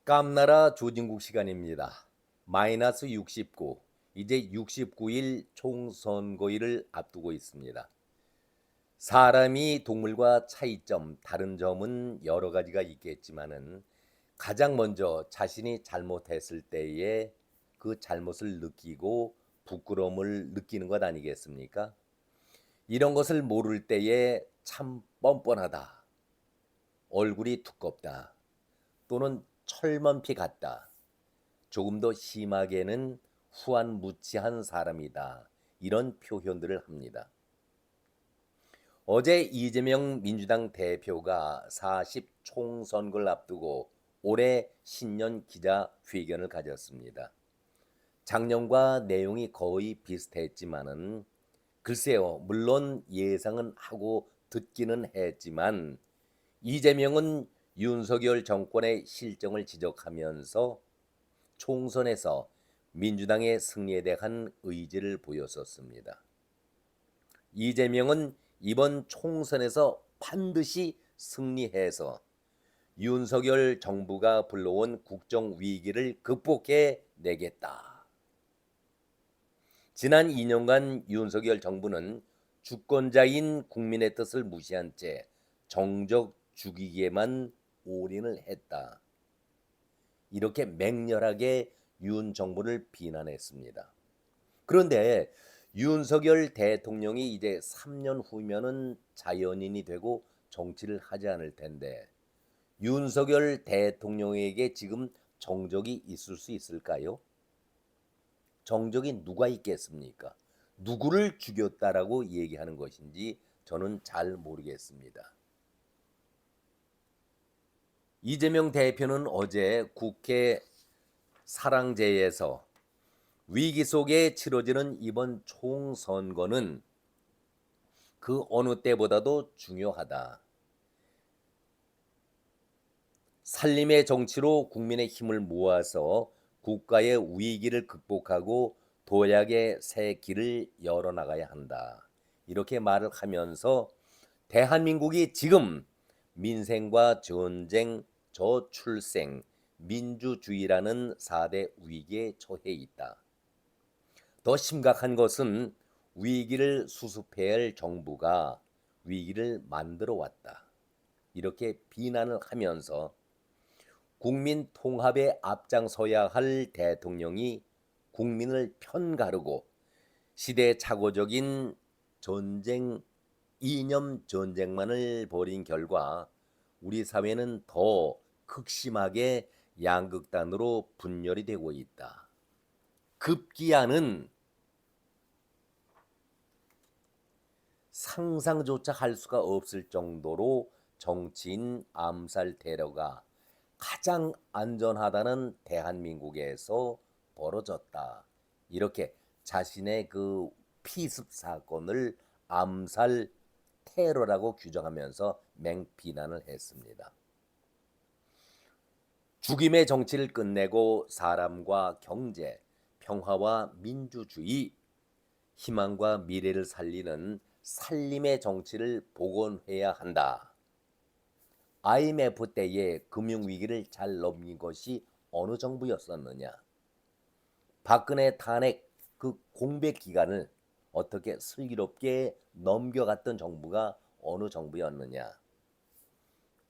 깜나라 조진국 시간입니다. 마이너스 69. 이제 69일 총선거일을 앞두고 있습니다. 사람이 동물과 차이점, 다른 점은 여러 가지가 있겠지만은 가장 먼저 자신이 잘못했을 때에 그 잘못을 느끼고 부끄러움을 느끼는 것 아니겠습니까? 이런 것을 모를 때에 참 뻔뻔하다, 얼굴이 두껍다, 또는 철먼피 같다, 조금 더 심하게는 후안무치한 사람이다. 이런 표현들을 합니다. 어제 이재명 민주당 대표가 40 총선거를 앞두고 올해 신년 기자회견을 가졌습니다. 작년과 내용이 거의 비슷했지만은 글쎄요, 물론 예상은 하고 듣기는 했지만 이재명은 윤석열 정권의 실정을 지적하면서 총선에서 민주당의 승리에 대한 의지를 보였었습니다. 이재명은 이번 총선에서 반드시 승리해서 윤석열 정부가 불러온 국정 위기를 극복해 내겠다. 지난 2년간 윤석열 정부는 주권자인 국민의 뜻을 무시한 채 정적 죽이기에만 올인을 했다. 이렇게 맹렬하게 윤 정부를 비난했습니다. 그런데 윤석열 대통령이 이제 3년 후면은 자연인이 되고 정치를 하지 않을 텐데 윤석열 대통령에게 지금 정적이 있을 수 있을까요? 정적이 누가 있겠습니까? 누구를 죽였다라고 얘기하는 것인지 저는 잘 모르겠습니다. 이재명 대표는 어제 국회 사랑제에서 위기 속에 치러지는 이번 총선거는 그 어느 때보다도 중요하다. 살림의 정치로 국민의 힘을 모아서 국가의 위기를 극복하고 도약의 새 길을 열어나가야 한다. 이렇게 말을 하면서 대한민국이 지금 민생과 전쟁, 저출생, 민주주의라는 4대 위기에 처해 있다. 더 심각한 것은 위기를 수습해야 할 정부가 위기를 만들어 왔다. 이렇게 비난을 하면서 국민 통합에 앞장서야 할 대통령이 국민을 편가르고 시대착오적인 전쟁, 이념 전쟁만을 벌인 결과 우리 사회는 더 극심하게 양극단으로 분열이 되고 있다. 급기야는 상상조차 할 수가 없을 정도로 정치인 암살 테러가 가장 안전하다는 대한민국에서 벌어졌다. 이렇게 자신의 그 피습 사건을 암살 테러라고 규정하면서 맹비난을 했습니다. 죽임의 정치를 끝내고 사람과 경제, 평화와 민주주의, 희망과 미래를 살리는 살림의 정치를 복원해야 한다. IMF 때에 금융위기를 잘 넘긴 것이 어느 정부였었느냐. 박근혜 탄핵 그 공백 기간을 어떻게 슬기롭게 넘겨갔던 정부가 어느 정부였느냐.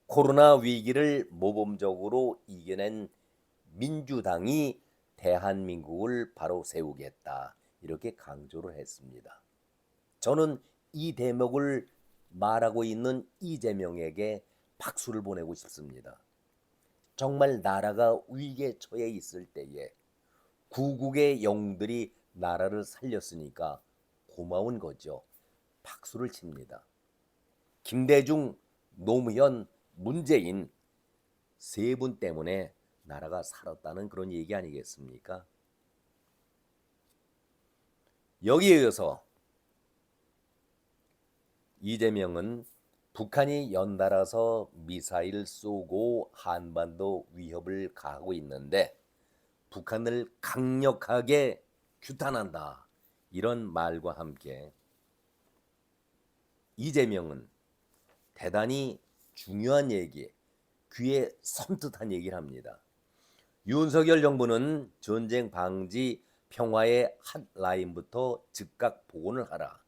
코로나 위기를 모범적으로 이겨낸 민주당이 대한민국을 바로 세우겠다. 이렇게 강조를 했습니다. 저는 이 대목을 말하고 있는 이재명에게 박수를 보내고 싶습니다. 정말 나라가 위기에 처해 있을 때에 구국의 영웅들이 나라를 살렸으니까 고마운 거죠. 박수를 칩니다. 김대중, 노무현, 문재인 세 분 때문에 나라가 살았다는 그런 얘기 아니겠습니까? 여기에 이어서 이재명은 북한이 연달아서 미사일 쏘고 한반도 위협을 가하고 있는데 북한을 강력하게 규탄한다. 이런 말과 함께 이재명은 대단히 중요한 얘기, 귀에 섬뜩한 얘기를 합니다. 윤석열 정부는 전쟁 방지 평화의 핫라인부터 즉각 복원을 하라.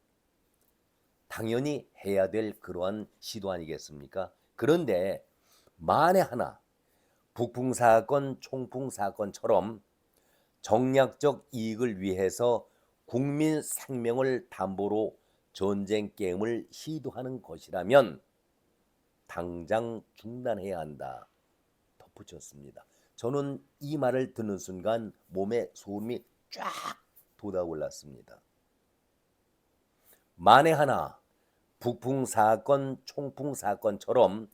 당연히 해야 될 그러한 시도 아니겠습니까? 그런데 만에 하나 북풍 사건, 총풍 사건처럼 정략적 이익을 위해서 국민 생명을 담보로 전쟁 게임을 시도하는 것이라면 당장 중단해야 한다. 덧붙였습니다. 저는 이 말을 듣는 순간 몸에 소름이 쫙 돋아올랐습니다. 만에 하나 북풍 사건, 총풍 사건처럼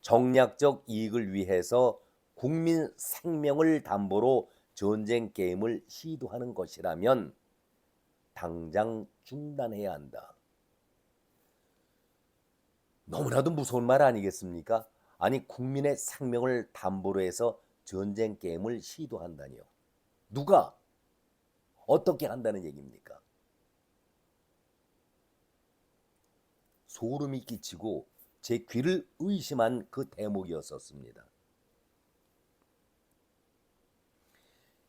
정략적 이익을 위해서 국민 생명을 담보로 전쟁 게임을 시도하는 것이라면 당장 중단해야 한다. 너무나도 무서운 말 아니겠습니까? 아니 국민의 생명을 담보로 해서 전쟁 게임을 시도한다니요. 누가 어떻게 한다는 얘기입니까? 소름이 끼치고 제 귀를 의심한 그 대목이었었습니다.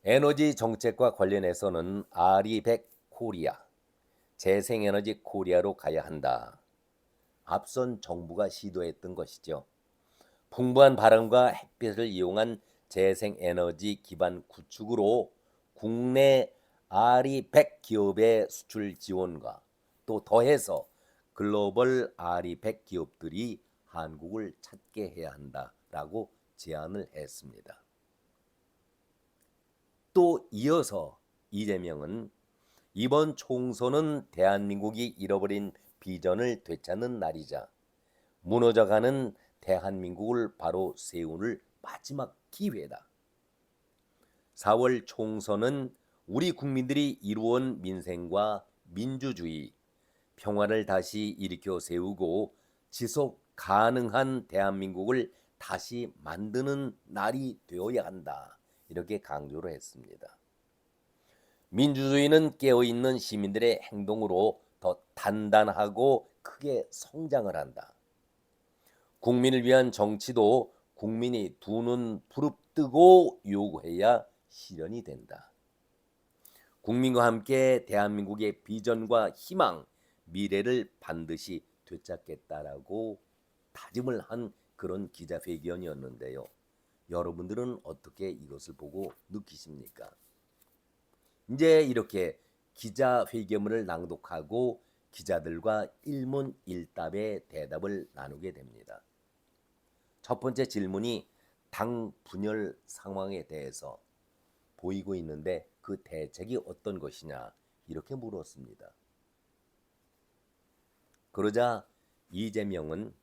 에너지 정책과 관련해서는 RE100 코리아, 재생에너지 코리아로 가야 한다. 앞선 정부가 시도했던 것이죠. 풍부한 바람과 햇빛을 이용한 재생에너지 기반 구축으로 국내 RE100 기업의 수출 지원과 또 더해서 글로벌 RE100 기업들이 한국을 찾게 해야 한다라고 제안을 했습니다. 또 이어서 이재명은 이번 총선은 대한민국이 잃어버린 비전을 되찾는 날이자 무너져가는 대한민국을 바로 세우는 마지막 기회다. 4월 총선은 우리 국민들이 이루어온 민생과 민주주의, 평화를 다시 일으켜 세우고 지속 가능한 대한민국을 다시 만드는 날이 되어야 한다. 이렇게 강조를 했습니다. 민주주의는 깨어있는 시민들의 행동으로 더 단단하고 크게 성장을 한다. 국민을 위한 정치도 국민이 두 눈 부릅뜨고 요구해야 실현이 된다. 국민과 함께 대한민국의 비전과 희망, 미래를 반드시 되찾겠다라고 다짐을 한 그런 기자회견이었는데요. 여러분들은 어떻게 이것을 보고 느끼십니까? 이제 이렇게 기자회견문을 낭독하고 기자들과 일문일답의 대답을 나누게 됩니다. 첫 번째 질문이 당 분열 상황에 대해서 보이고 있는데 그 대책이 어떤 것이냐 이렇게 물었습니다. 그러자 이재명은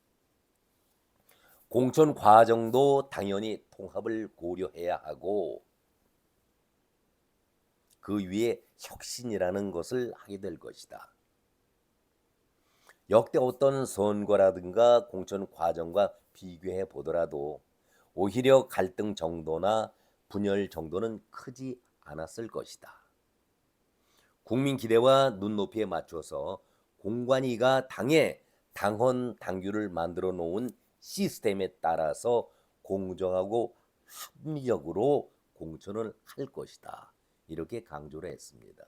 공천 과정도 당연히 통합을 고려해야 하고 그 위에 혁신이라는 것을 하게 될 것이다. 역대 어떤 선거라든가 공천 과정과 비교해 보더라도 오히려 갈등 정도나 분열 정도는 크지 않았을 것이다. 국민 기대와 눈높이에 맞춰서 공관위가 당의 당헌 당규를 만들어 놓은 시스템에 따라서 공정하고 합리적으로 공천을 할 것이다. 이렇게 강조를 했습니다.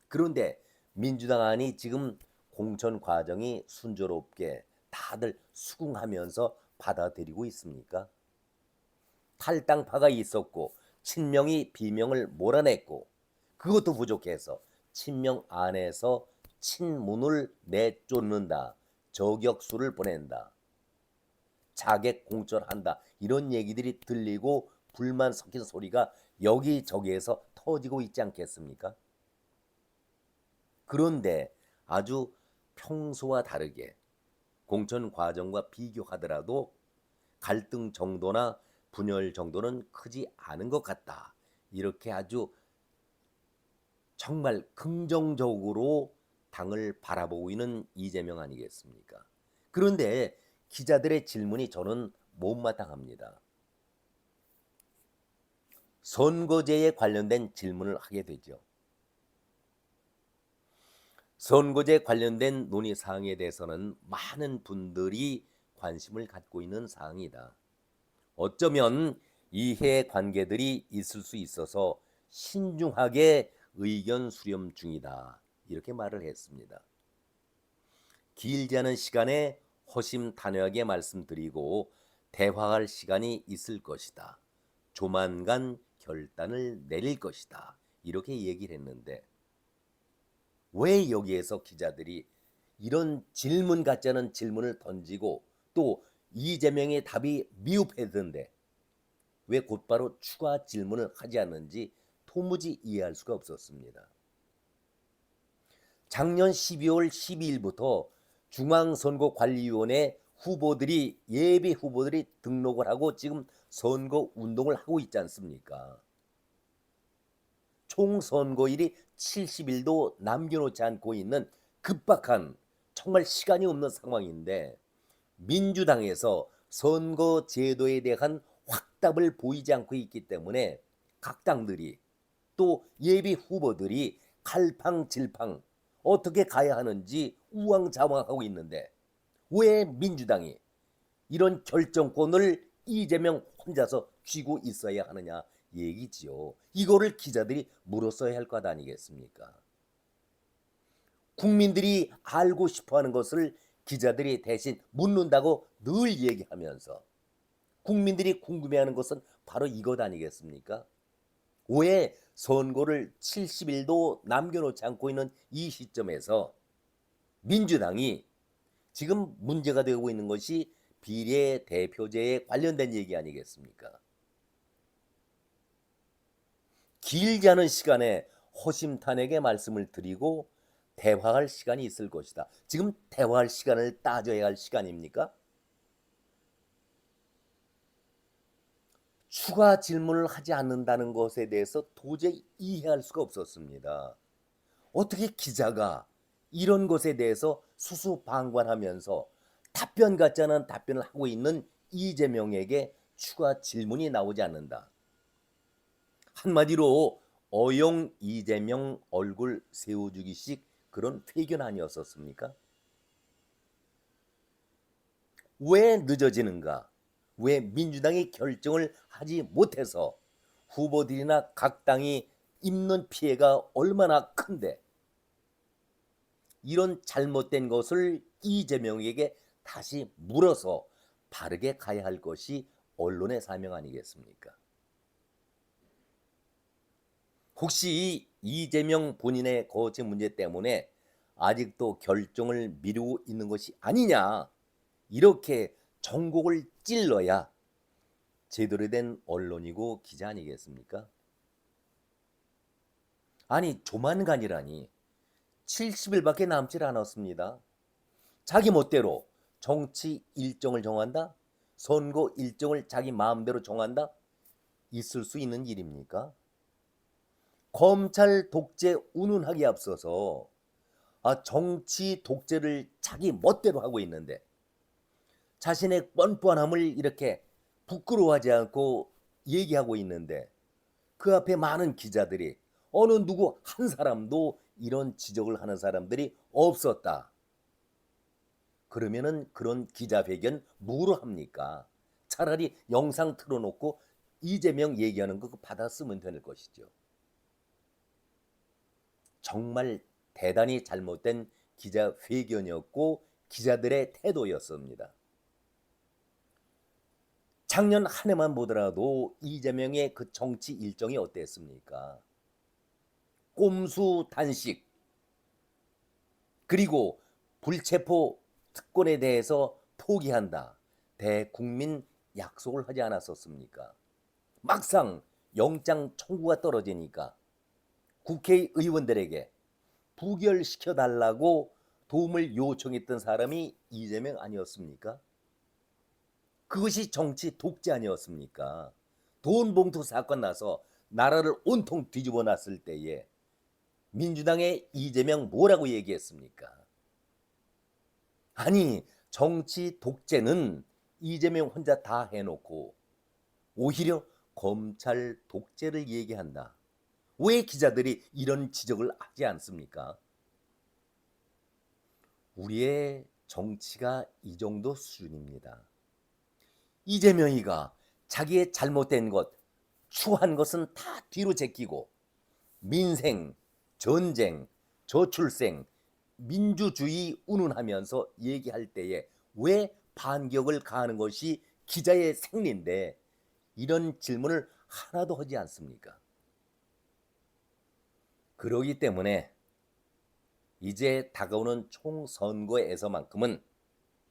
그런데 민주당 안이 지금 공천 과정이 순조롭게 다들 수긍하면서 받아들이고 있습니까? 탈당파가 있었고 친명이 비명을 몰아냈고 그것도 부족해서 친명 안에서 친문을 내쫓는다. 저격수를 보낸다. 자객 공천한다. 이런 얘기들이 들리고 불만 섞인 소리가 여기저기에서 터지고 있지 않겠습니까? 그런데 아주 평소와 다르게 공천 과정과 비교하더라도 갈등 정도나 분열 정도는 크지 않은 것 같다. 이렇게 아주 정말 긍정적으로 당을 바라보고 있는 이재명 아니겠습니까? 그런데 기자들의 질문이 저는 못마땅합니다. 선거제에 관련된 질문을 하게 되죠. 선거제 관련된 논의 사항에 대해서는 많은 분들이 관심을 갖고 있는 사항이다. 어쩌면 이해관계들이 있을 수 있어서 신중하게 의견 수렴 중이다. 이렇게 말을 했습니다. 길지 않은 시간에 허심탄회하게 말씀드리고 대화할 시간이 있을 것이다. 조만간 결단을 내릴 것이다. 이렇게 얘기를 했는데 왜 여기에서 기자들이 이런 질문 같지 않은 질문을 던지고 또 이재명의 답이 미흡했던데 왜 곧바로 추가 질문을 하지 않는지 도무지 이해할 수가 없었습니다. 작년 12월 12일부터 중앙선거관리위원회 후보들이 예비 후보들이 등록을 하고 지금 선거 운동을 하고 있지 않습니까? 총 선거일이 70일도 남겨놓지 않고 있는 급박한 정말 시간이 없는 상황인데 민주당에서 선거 제도에 대한 확답을 보이지 않고 있기 때문에 각 당들이 또 예비 후보들이 갈팡질팡 어떻게 가야 하는지 우왕좌왕하고 있는데 왜 민주당이 이런 결정권을 이재명 혼자서 쥐고 있어야 하느냐 얘기지요. 이거를 기자들이 물었어야 할 것 아니겠습니까? 국민들이 알고 싶어하는 것을 기자들이 대신 묻는다고 늘 얘기하면서 국민들이 궁금해하는 것은 바로 이것 아니겠습니까? 왜 선거를 70일도 남겨놓지 않고 있는 이 시점에서 민주당이 지금 문제가 되고 있는 것이 비례대표제에 관련된 얘기 아니겠습니까? 길지 않은 시간에 허심탄회하게 말씀을 드리고 대화할 시간이 있을 것이다. 지금 대화할 시간을 따져야 할 시간입니까? 추가 질문을 하지 않는다는 것에 대해서 도저히 이해할 수가 없었습니다. 어떻게 기자가 이런 것에 대해서 수수방관하면서 답변 같지 않은 답변을 하고 있는 이재명에게 추가 질문이 나오지 않는다. 한마디로 어용 이재명 얼굴 세워주기식 그런 회견 아니었었습니까? 왜 늦어지는가? 왜 민주당이 결정을 하지 못해서 후보들이나 각 당이 입는 피해가 얼마나 큰데 이런 잘못된 것을 이재명에게 다시 물어서 바르게 가야 할 것이 언론의 사명 아니겠습니까? 혹시 이재명 본인의 거취 문제 때문에 아직도 결정을 미루고 있는 것이 아니냐 이렇게 전곡을 찔러야 제대로 된 언론이고 기자 아니겠습니까? 아니 조만간이라니 70일밖에 남질 않았습니다. 자기 멋대로 정치 일정을 정한다? 선거 일정을 자기 마음대로 정한다? 있을 수 있는 일입니까? 검찰 독재 운운하기에 앞서서 정치 독재를 자기 멋대로 하고 있는데 자신의 뻔뻔함을 이렇게 부끄러워하지 않고 얘기하고 있는데 그 앞에 많은 기자들이 어느 누구 한 사람도 이런 지적을 하는 사람들이 없었다. 그러면은 그런 기자회견 뭐로 합니까? 차라리 영상 틀어놓고 이재명 얘기하는 거 받아 쓰면 되는 것이죠. 정말 대단히 잘못된 기자회견이었고 기자들의 태도였습니다. 작년 한 해만 보더라도 이재명의 그 정치 일정이 어땠습니까? 꼼수 단식 그리고 불체포 특권에 대해서 포기한다. 대국민 약속을 하지 않았었습니까? 막상 영장 청구가 떨어지니까 국회의원들에게 부결시켜 달라고 도움을 요청했던 사람이 이재명 아니었습니까? 그것이 정치 독재 아니었습니까? 돈 봉투 사건 나서 나라를 온통 뒤집어 놨을 때에 민주당의 이재명 뭐라고 얘기했습니까? 아니 정치 독재는 이재명 혼자 다 해놓고 오히려 검찰 독재를 얘기한다. 왜 기자들이 이런 지적을 하지 않습니까? 우리의 정치가 이 정도 수준입니다. 이재명이가 자기의 잘못된 것, 추한 것은 다 뒤로 제끼고 민생, 전쟁, 저출생, 민주주의 운운하면서 얘기할 때에 왜 반격을 가하는 것이 기자의 생리인데 이런 질문을 하나도 하지 않습니까? 그러기 때문에 이제 다가오는 총선거에서만큼은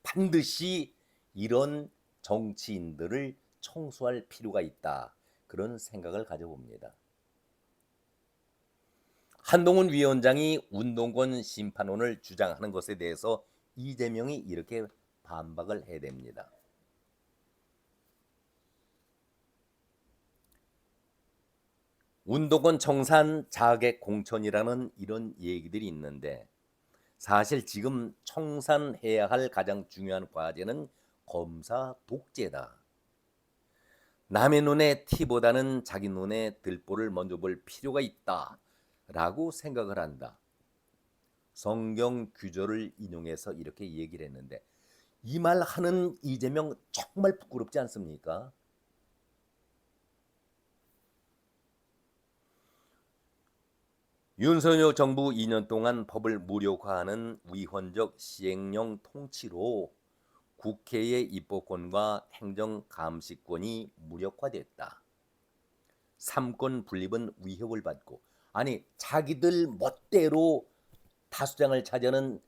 반드시 이런 정치인들을 청소할 필요가 있다. 그런 생각을 가져봅니다. 한동훈 위원장이 운동권 심판원을 주장하는 것에 대해서 이재명이 이렇게 반박을 해야 됩니다. 운동권 청산 자객 공천이라는 이런 얘기들이 있는데 사실 지금 청산해야 할 가장 중요한 과제는 검사 독재다. 남의 눈에 티보다는 자기 눈에 들보를 먼저 볼 필요가 있다라고 생각을 한다. 성경 규절을 인용해서 이렇게 얘기를 했는데 이 말 하는 이재명 정말 부끄럽지 않습니까? 윤석열 정부 2년 동안 법을 무력화하는 위헌적 시행령 통치로 국회의 입법권과 행정감시권이 무력화됐다. 삼권 분립은 위협을 받고 아니 자기들 멋대로 다수장을 차지하는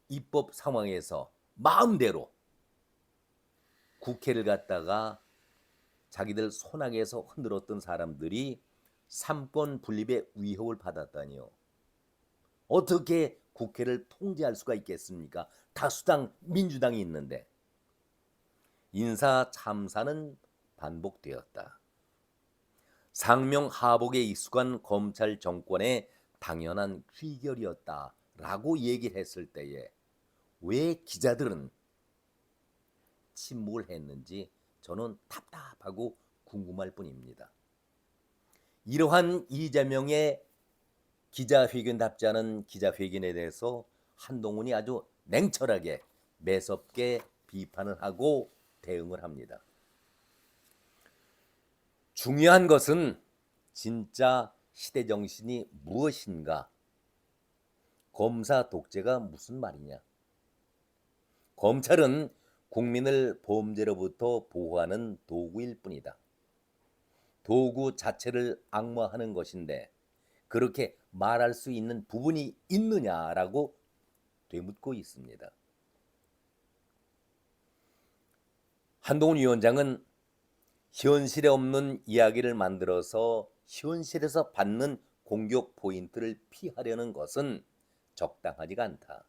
입법 상황에서 마음대로 국회를 갖다가 자기들 손아귀에서 흔들었던 사람들이 삼권 분립의 위협을 받았다니요. 어떻게 국회를 통제할 수가 있겠습니까? 다수당 민주당이 있는데. 인사 참사는 반복되었다. 상명하복에 익숙한 검찰 정권의 당연한 귀결이었다라고 얘기를 했을 때에 왜 기자들은 침묵을 했는지 저는 답답하고 궁금할 뿐입니다. 이러한 이재명의 기자회견답지 않은 기자회견에 대해서 한동훈이 아주 냉철하게 매섭게 비판을 하고 대응을 합니다. 중요한 것은 진짜 시대 정신이 무엇인가? 검사 독재가 무슨 말이냐? 검찰은 국민을 범죄로부터 보호하는 도구일 뿐이다. 도구 자체를 악마하는 것인데 그렇게 말할 수 있는 부분이 있느냐라고 되묻고 있습니다. 한동훈 위원장은 현실에 없는 이야기를 만들어서 현실에서 받는 공격 포인트를 피하려는 것은 적당하지가 않다.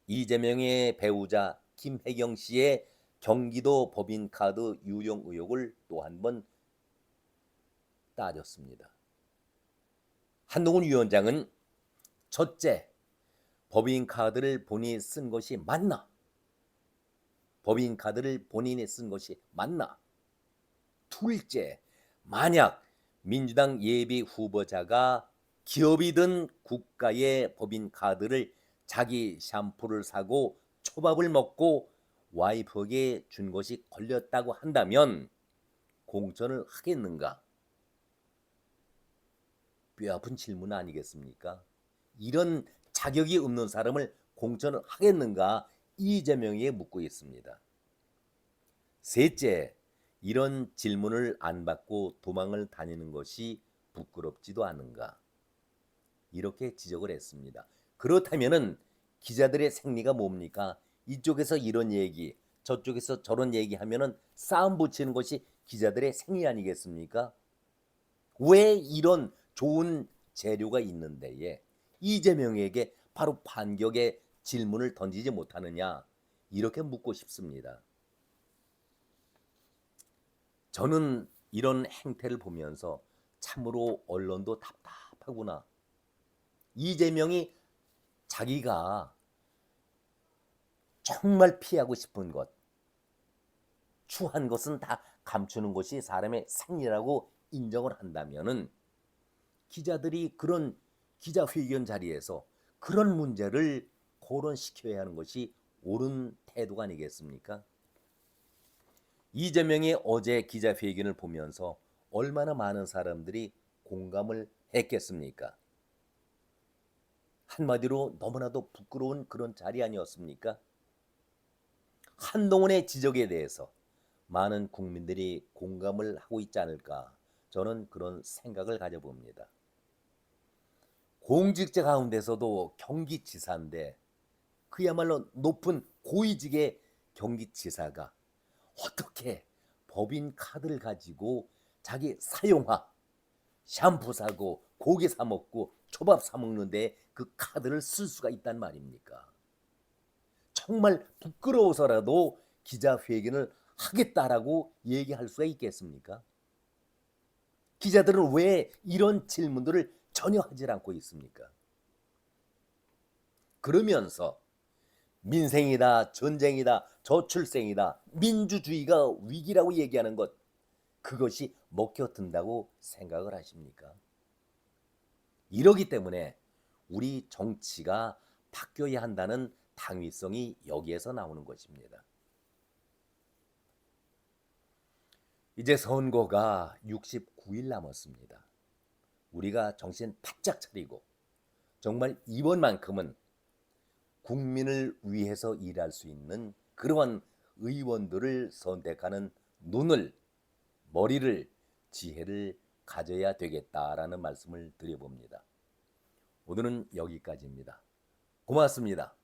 이재명의 배우자 김혜경 씨의 경기도 법인카드 유용 의혹을 또 한 번 따졌습니다. 한동훈 위원장은 첫째, 법인카드를 본인이 쓴 것이 맞나? 법인카드를 본인이 쓴 것이 맞나? 둘째, 만약 민주당 예비 후보자가 기업이든 국가의 법인카드를 자기 샴푸를 사고 초밥을 먹고 와이프에게 준 것이 걸렸다고 한다면 공천을 하겠는가? 뼈아픈 질문 아니겠습니까? 이런 자격이 없는 사람을 공천을 하겠는가? 이재명이 묻고 있습니다. 셋째, 이런 질문을 안 받고 도망을 다니는 것이 부끄럽지도 않은가? 이렇게 지적을 했습니다. 그렇다면은 기자들의 생리가 뭡니까? 이쪽에서 이런 얘기, 저쪽에서 저런 얘기하면은 싸움 붙이는 것이 기자들의 생리 아니겠습니까? 왜 이런 좋은 재료가 있는데에 이재명에게 바로 반격의 질문을 던지지 못하느냐? 이렇게 묻고 싶습니다. 저는 이런 행태를 보면서 참으로 언론도 답답하구나. 이재명이 자기가 정말 피하고 싶은 것, 추한 것은 다 감추는 것이 사람의 생리라고 인정을 한다면은 기자들이 그런 기자회견 자리에서 그런 문제를 거론시켜야 하는 것이 옳은 태도가 아니겠습니까? 이재명의 어제 기자회견을 보면서 얼마나 많은 사람들이 공감을 했겠습니까? 한마디로 너무나도 부끄러운 그런 자리 아니었습니까? 한동훈의 지적에 대해서 많은 국민들이 공감을 하고 있지 않을까, 저는 그런 생각을 가져봅니다. 공직자 가운데서도 경기지사인데 그야말로 높은 고위직의 경기지사가 어떻게 법인 카드를 가지고 자기 사용화, 샴푸 사고 고기 사 먹고 초밥 사 먹는데 그 카드를 쓸 수가 있단 말입니까? 정말 부끄러워서라도 기자회견을 하겠다라고 얘기할 수가 있겠습니까? 기자들은 왜 이런 질문들을 전혀 하질 않고 있습니까? 그러면서 민생이다, 전쟁이다, 저출생이다, 민주주의가 위기라고 얘기하는 것, 그것이 먹혀든다고 생각을 하십니까? 이러기 때문에 우리 정치가 바뀌어야 한다는 당위성이 여기에서 나오는 것입니다. 이제 선거가 69일 남았습니다. 우리가 정신 바짝 차리고 정말 이번만큼은 국민을 위해서 일할 수 있는 그러한 의원들을 선택하는 눈을, 머리를, 지혜를 가져야 되겠다라는 말씀을 드려봅니다. 오늘은 여기까지입니다. 고맙습니다.